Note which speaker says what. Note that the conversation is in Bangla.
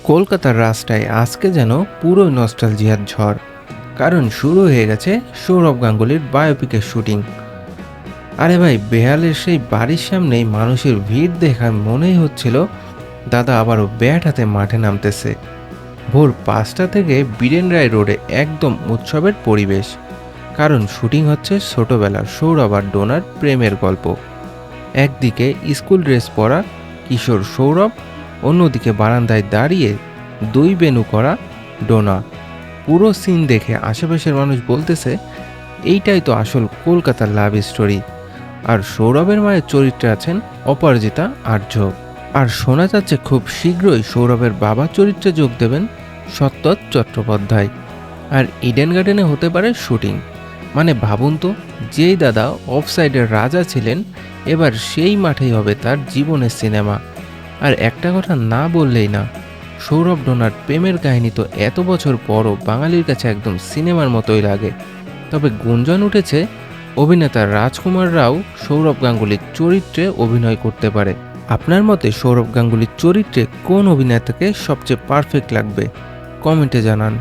Speaker 1: কলকাতার রাস্তায় আজকে যেন পুরো নস্টালজিয়ার ঝড়। কারণ শুরু হয়ে গেছে সৌরভ গাঙ্গুলির বায়োপিকের শুটিং। আরে ভাই, বেহালের সেই বাড়ির সামনেই মানুষের ভিড় দেখা মনেই হচ্ছিল দাদা আবারও ব্যাট হাতে মাঠে নামতেছে। ভোর 5টা থেকে বীরেন রায় রোডে একদম উৎসবের পরিবেশ। কারণ শুটিং হচ্ছে ছোটবেলার সৌরভ আর ডোনার প্রেমের গল্প। একদিকে স্কুল ড্রেস পরা কিশোর সৌরভ, অন্যদিকে বারান্দায় দাঁড়িয়ে দুই বেনু করা ডোনা। পুরো সিন দেখে আশেপাশের মানুষ বলতেছে এইটাই তো আসল কলকাতার লাভ স্টোরি। আর সৌরভের মায়ের চরিত্রে আছেন অপরাজিতা আর্য। আর শোনা যাচ্ছে খুব শীঘ্রই সৌরভের বাবা চরিত্রে যোগ দেবেন সত্তর চট্টোপাধ্যায়। আর ইডেন গার্ডেনে হতে পারে শুটিং। মানে ভাবুন তো, যেই দাদা অফসাইডের রাজা ছিলেন, এবার সেই মাঠেই হবে তার জীবনের সিনেমা। আর একটা কথা না বললেই না, সৌরভ ডোনার প্রেমের কাহিনী তো এত বছর পরও বাঙালির কাছে একদম সিনেমার মতোই লাগে। তবে গুঞ্জন উঠেছে অভিনেতা রাজকুমার রাও সৌরভ গাঙ্গুলির চরিত্রে অভিনয় করতে পারে। আপনার মতে সৌরভ গাঙ্গুলির চরিত্রে কোন অভিনেতাকে সবচেয়ে পারফেক্ট লাগবে? কমেন্টে জানান।